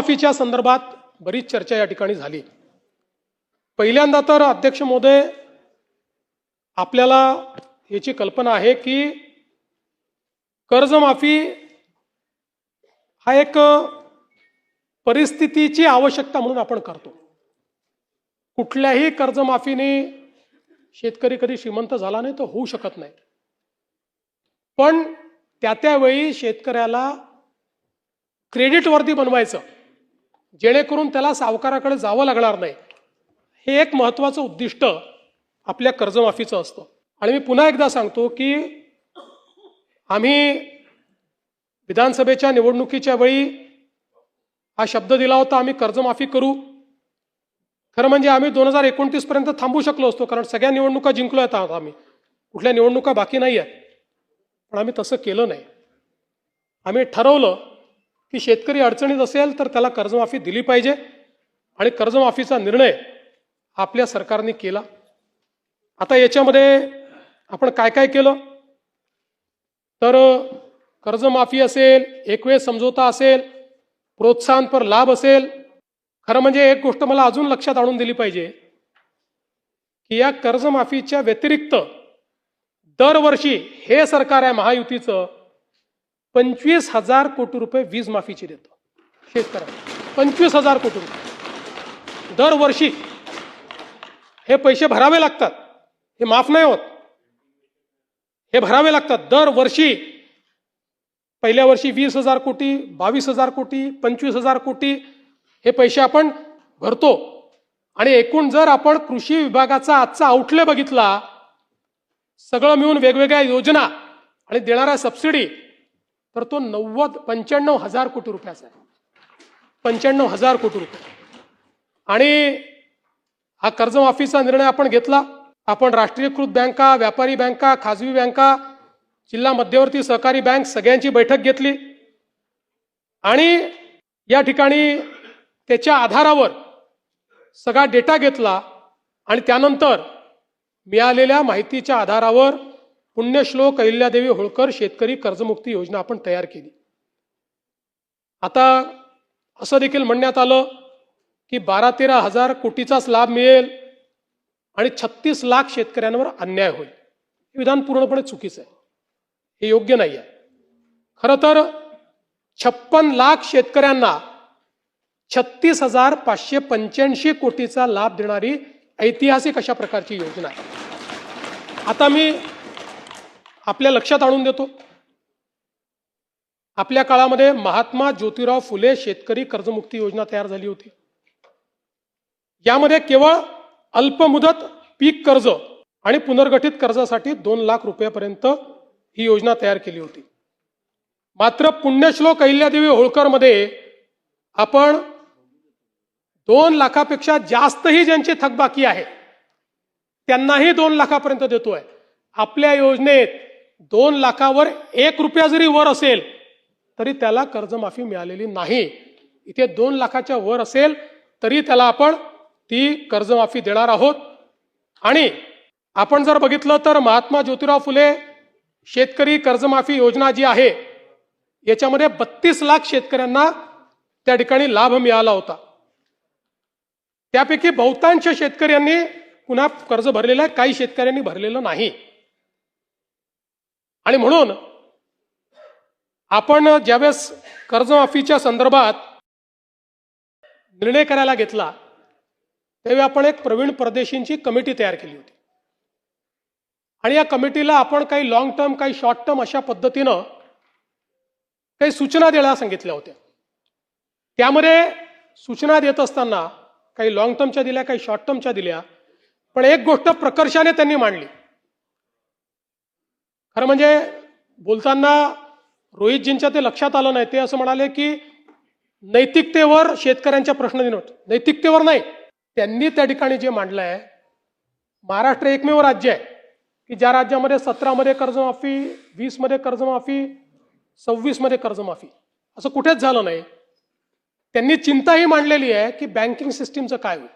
कर्जमाफीच्या संदर्भात बरीच चर्चा या ठिकाणी झाली। पहिल्यांदा तर अध्यक्ष महोदय, आपल्याला याची कल्पना आहे की कर्जमाफी हा एक परिस्थितीची आवश्यकता म्हणून आपण करतो। कुठल्याही कर्जमाफीने शेतकरी कधी श्रीमंत झाला नाही तर होऊ शकत नाही, पण त्यावेळी शेतकऱ्याला क्रेडिटवर्दी बनवायचं जेणेकरून त्याला सावकाराकडे जावं लागणार नाही, हे एक महत्त्वाचं उद्दिष्ट आपल्या कर्जमाफीचं असतं। आणि मी पुन्हा एकदा सांगतो की आम्ही विधानसभेच्या निवडणुकीच्या वेळी हा शब्द दिला होता, आम्ही कर्जमाफी करू। खरं म्हणजे आम्ही 2029 पर्यंत थांबू शकलो असतो, कारण सगळ्या निवडणुका जिंकलो आहेत आम्ही, कुठल्या निवडणुका बाकी नाही आहेत, पण आम्ही तसं केलं नाही। आम्ही ठरवलं की शेतकरी अडचणीत असेल तर त्याला कर्जमाफी दिली पाहिजे, आणि कर्जमाफीचा निर्णय आपल्या सरकारने केला। आता याच्यामध्ये आपण काय काय केलं तर कर्जमाफी असेल, एकवेळ समझोता असेल, प्रोत्साहनपर लाभ असेल। खरं म्हणजे एक गोष्ट मला अजून लक्षात आणून दिली पाहिजे की या कर्जमाफीच्या व्यतिरिक्त दरवर्षी हे सरकार आहे महायुतीचं 25,000 कोटी रुपये वीज माफीची देतं शेतकऱ्यांना। 25,000 कोटी रुपये दरवर्षी हे पैसे भरावे लागतात, हे माफ नाही होत, हे भरावे लागतात दरवर्षी। पहिल्या वर्षी 20,000 कोटी, 22,000 कोटी, 25,000 कोटी हे पैसे आपण भरतो। आणि एकूण जर आपण कृषी विभागाचा आजचा आउटले बघितला, सगळं मिळून वेगवेगळ्या योजना आणि देणाऱ्या सबसिडी, तर तो 95,000 कोटी रुपयाचा आहे। 95,000 कोटी रुपये। आणि हा कर्जमाफीचा निर्णय आपण घेतला। आपण राष्ट्रीयकृत बँका, व्यापारी बँका, खाजगी बँका, जिल्हा मध्यवर्ती सहकारी बँक सगळ्यांची बैठक घेतली, आणि या ठिकाणी त्याच्या आधारावर सगळा डेटा घेतला, आणि त्यानंतर मिळालेल्या माहितीच्या आधारावर पुण्यश्लोक अहिल्यादेवी होळकर शेतकरी कर्जमुक्ती योजना आपण तयार केली। आता असं देखील म्हणण्यात आलं की 12-13 हजार कोटीचाच लाभ मिळेल आणि 36 लाख शेतकऱ्यांवर अन्याय होईल। हे विधान पूर्णपणे चुकीचं आहे, हे योग्य नाही आहे। खरं तर 56 लाख शेतकऱ्यांना 36,585 कोटीचा लाभ देणारी ऐतिहासिक अशा प्रकारची योजना आहे। आता मी आपल्या लक्षात आणून देतो, आपल्या काळामध्ये महात्मा ज्योतिराव फुले शेतकरी कर्जमुक्ती योजना तयार झाली होती। यामध्ये केवळ अल्पमुदत पीक कर्ज आणि पुनर्गठित कर्जासाठी 2 लाख रुपयापर्यंत ही योजना तयार केली होती। मात्र पुण्यश्लोक अहिल्यादेवी होळकर मध्ये आपण 2 लाखापेक्षा जास्तही ज्यांची थकबाकी आहे त्यांनाही 2 लाखापर्यंत देतोय। आपल्या योजनेत 2 लाखावर 1 रुपया जरी वर असेल तरी त्याला कर्जमाफी मिळालेली नाही। इथे 2 लाखाच्या वर असेल तरी त्याला आपण ती कर्जमाफी देणार आहोत। आणि आपण जर बघितलं तर महात्मा ज्योतिराव फुले शेतकरी कर्जमाफी योजना जी आहे याच्यामध्ये 32 लाख शेतकऱ्यांना त्या ठिकाणी लाभ मिळाला होता। त्यापैकी बहुतांश शेतकऱ्यांनी पुन्हा कर्ज भरलेलं आहे, काही शेतकऱ्यांनी भरलेलं नाही। आणि म्हणून आपण ज्यावेळेस कर्जमाफीच्या संदर्भात निर्णय करायला घेतला त्यावेळी आपण एक प्रवीण परदेशींची कमिटी तयार केली होती, आणि या कमिटीला आपण काही लॉंग टर्म, काही शॉर्ट टर्म अशा पद्धतीनं काही सूचना द्यायला सांगितल्या होत्या। त्यामध्ये सूचना देत असताना काही लॉंग टर्मच्या दिल्या, काही शॉर्ट टर्मच्या दिल्या, पण एक गोष्ट प्रकर्षाने त्यांनी मांडली। खरं म्हणजे बोलताना रोहितजींच्या ते लक्षात आलं नाही, ते असं म्हणाले की नैतिकतेवर शेतकऱ्यांच्या प्रश्न नैतिकतेवर नाही, त्यांनी त्या ठिकाणी जे मांडलं आहे, महाराष्ट्र एकमेव राज्य आहे की ज्या राज्यामध्ये 17 मध्ये कर्जमाफी, 20 मध्ये कर्जमाफी, 26 मध्ये कर्जमाफी, असं कुठेच झालं नाही। त्यांनी चिंताही मांडलेली आहे की बँकिंग सिस्टीमचं काय होईल।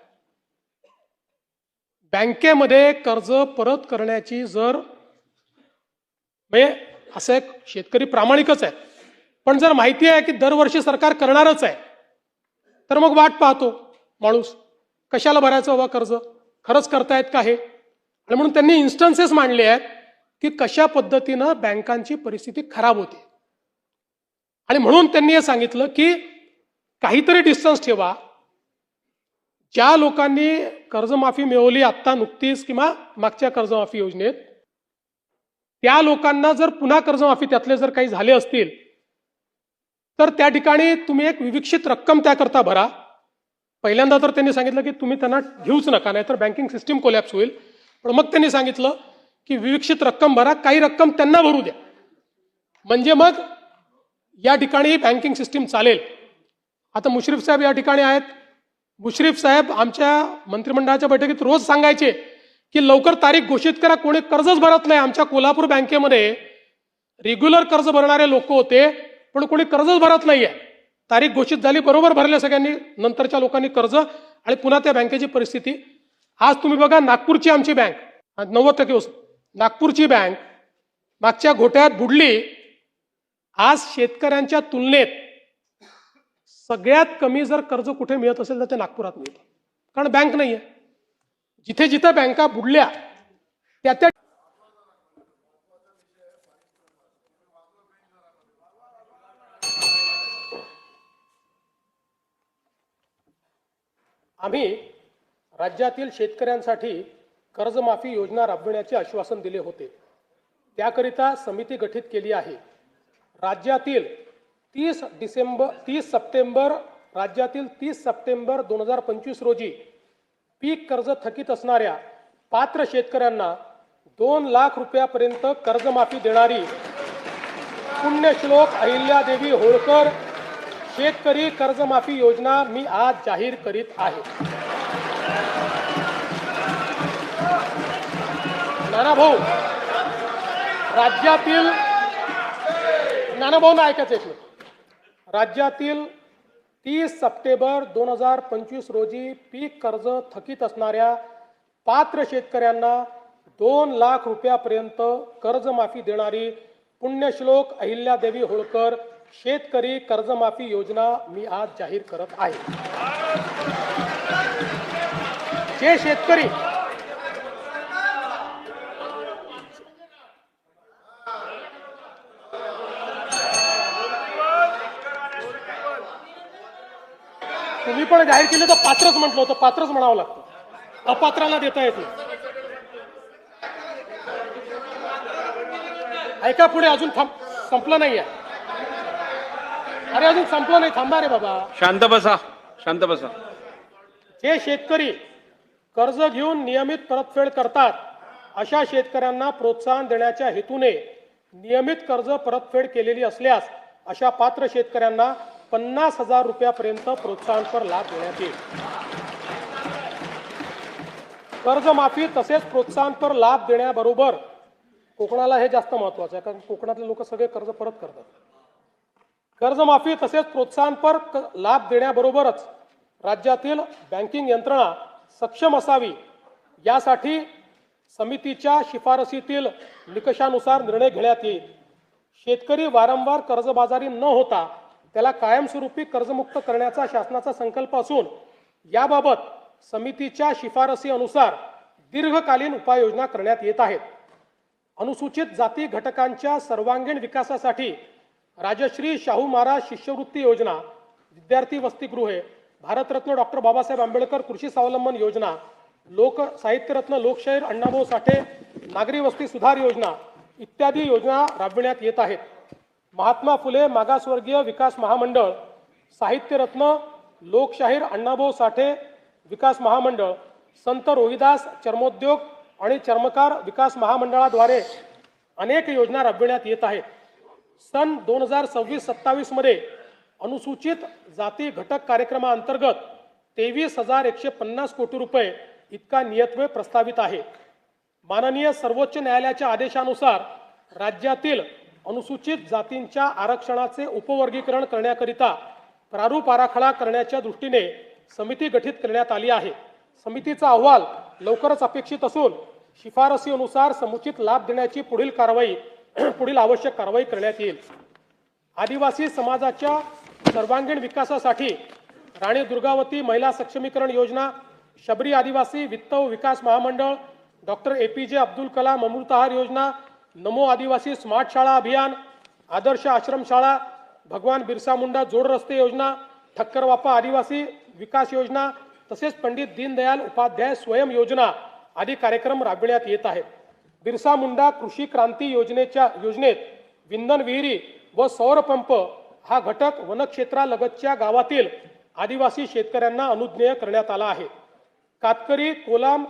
बँकेमध्ये कर्ज परत करण्याची जर म्हणजे असं एक शेतकरी प्रामाणिकच आहे, पण जर माहिती आहे की दरवर्षी सरकार करणारच आहे, तर मग वाट पाहतो माणूस, कशाला भरायचं बाबा कर्ज, खरंच करतायत का हे. आणि म्हणून त्यांनी इन्स्टन्सेस मांडले आहेत की कशा पद्धतीनं बँकांची परिस्थिती खराब होते. आणि म्हणून त्यांनी हे सांगितलं की काहीतरी डिस्टन्स ठेवा. ज्या लोकांनी कर्जमाफी मिळवली आत्ता नुकतीच किंवा मागच्या कर्जमाफी योजनेत, त्या लोकांना जर पुन्हा कर्जमाफी त्यातले जर काही झाले असतील तर त्या ठिकाणी तुम्ही एक विविक्षित रक्कम त्याकरता भरा. पहिल्यांदा तर त्यांनी सांगितलं की तुम्ही त्यांना घेऊच नका, नाहीतर बँकिंग सिस्टीम कोलॅप्स होईल. पण मग त्यांनी सांगितलं की विविक्षित रक्कम भरा, काही रक्कम त्यांना भरू द्या, म्हणजे मग या ठिकाणी बँकिंग सिस्टीम चालेल. आता मुश्रीफ साहेब या ठिकाणी आहेत. मुश्रीफ साहेब आमच्या मंत्रिमंडळाच्या बैठकीत रोज सांगायचे की लवकर तारीख घोषित करा, कोणी कर्जच भरत नाही. आमच्या कोल्हापूर बँकेमध्ये रेग्युलर कर्ज भरणारे लोक होते, पण कोणी कर्जच भरत नाहीये. तारीख घोषित झाली, बरोबर भरले सगळ्यांनी, नंतरच्या लोकांनी कर्ज, आणि पुन्हा त्या बँकेची परिस्थिती. आज तुम्ही बघा, नागपूरची आमची बँक 90% नागपूरची बँक मागच्या घोटाळ्यात बुडली. आज शेतकऱ्यांच्या तुलनेत सगळ्यात कमी जर कर्ज कुठे मिळत असेल तर ते नागपुरात मिळतं, कारण बँक नाहीये. जिथे जिथे बँका बुडल्या त्या त्या आम्ही राज्यातील शेतकऱ्यांसाठी कर्जमाफी योजना राबविण्याचे आश्वासन दिले होते. त्याकरिता समिती गठीत केली आहे. राज्यातील 30 सप्टेंबर 2025 रोजी पीक कर्ज थकीत असणाऱ्या पात्र शेतकऱ्यांना 2 लाख रुपयापर्यंत कर्जमाफी देणारी पुण्यश्लोक अहिल्यादेवी होळकर शेतकरी कर्जमाफी योजना मी आज जाहीर करीत आहे. नानाभाऊ, राज्यातील नानाभाऊंना ऐकायचं एक मिनिट. राज्यातील 30 सप्टेंबर 2025 रोजी पीक कर्ज थकीत असणाऱ्या पात्र शेतकऱ्यांना 2 लाख रुपयापर्यंत कर्जमाफी देणारी पुण्यश्लोक अहिल्यादेवी होळकर शेतकरी कर्जमाफी योजना मी आज जाहीर करत आहे. जे शेतकरी तुम्ही पण जाहीर केलं तर पात्रच म्हटलं होतं, पात्रच म्हणावं लागतं, अपात्राला देता येत नाही. ऐका पुढे, अजून संपलं नाहीये. अरे अजून संपलं नाही, थांबा रे बाबा. शांत बसा, शांत बसा. जे शेतकरी कर्ज घेऊन नियमित परतफेड करतात अशा शेतकऱ्यांना प्रोत्साहन देण्याच्या हेतूने नियमित कर्ज परतफेड केलेली असल्यास अशा पात्र शेतकऱ्यांना 50,000 रुपयापर्यंत प्रोत्साहनपर लाभ देण्यात येईल. कर्जमाफी तसेच प्रोत्साहनपर लाभ देण्याबरोबर कोकणाला हे जास्त महत्वाचं आहे, कारण कोकणातले लोक सगळे कर्ज परत करतात. कर्जमाफी तसेच प्रोत्साहनपर लाभ देण्याबरोबरच राज्यातील बँकिंग यंत्रणा सक्षम असावी यासाठी समितीच्या शिफारसीतील निकषानुसार निर्णय घेण्यात येईल. शेतकरी वारंवार कर्जबाजारी न होता त्याला कायमस्वरूपी कर्जमुक्त करण्याचा शासनाचा संकल्प असून याबाबत समितीच्या शिफारसी अनुसार दीर्घकालीन उपाययोजना करण्यात येत आहेत. अनुसूचित जाती घटकांच्या सर्वांगीण विकासासाठी राजश्री शाहू महाराज शिष्यवृत्ती योजना, विद्यार्थी वसतिगृहे, भारतरत्न डॉक्टर बाबासाहेब आंबेडकर कृषी स्वावलंबन योजना, लोक साहित्यरत्न लोकशाहीर अण्णाभाऊ साठे नागरी वस्ती सुधार योजना इत्यादी योजना राबविण्यात येत आहेत. महात्मा फुले मागासवर्गीय विकास महामंडळ, साहित्यरत्न लोकशाहीर अण्णाभाऊ साठे विकास महामंडळ, संत रोहिदास चर्मोद्योग आणि चर्मकार विकास महामंडळाद्वारे अनेक योजना राबविण्यात येत आहेत. सन 2026-27 मध्ये अनुसूचित जाती घटक कार्यक्रमाअंतर्गत 23,150 कोटी रुपये इतका नियतव्यय प्रस्तावित आहे. माननीय सर्वोच्च न्यायालयाच्या आदेशानुसार राज्यातील अनुसूचित जातींच्या आरक्षणाचे उपवर्गीकरण करण्याकरिता प्रारूप आराखडा करण्याच्या दृष्टीने समिती गठीत करण्यात आली आहे. समितीचा अहवाल लवकरच अपेक्षित असून शिफारसीनुसार समुचित लाभ देण्याची पुढील आवश्यक कारवाई करण्यात येईल. आदिवासी समाजाच्या सर्वांगीण विकासासाठी राणी दुर्गावती महिला सक्षमीकरण योजना, शबरी आदिवासी वित्त व विकास महामंडळ, डॉक्टर APJ अब्दुल कलाम अमृतहार योजना, नमो आदिवासी स्मार्ट शाळा अभियान, आदर्श आश्रम शाळा, भगवान बिरसा मुंडा जोड रस्ते योजना, ठक्कर वापा आदिवासी विकास योजना तसेच पंडित दीनदयाल उपाध्याय स्वयं योजना आदी कार्यक्रम राबविण्यात येत आहेत. बिरसा मुंडा कृषी क्रांती योजनेत विंधन विहिरी व सौर पंप हा घटक वनक्षेत्रालगतच्या गावातील आदिवासी शेतकऱ्यांना अनुज्ञेय करण्यात आला आहे. कातकरी, कोलाम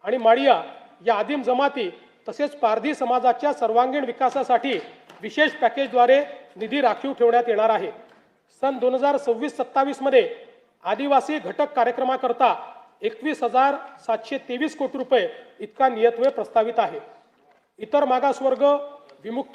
आणि माडिया या आदिम जमाती तसेच पारधी समाजाच्या सर्वांगीण विकासासाठी विशेष पॅकेजद्वारे निधी राखीव ठेवण्यात येणार आहे. सन 2026-27 मध्ये आदिवासी घटक कार्यक्रमाकरता 21,723 कोटी रुपये इतका नियतव्यय प्रस्तावित आहे. इतर मागासवर्ग, विमुक्त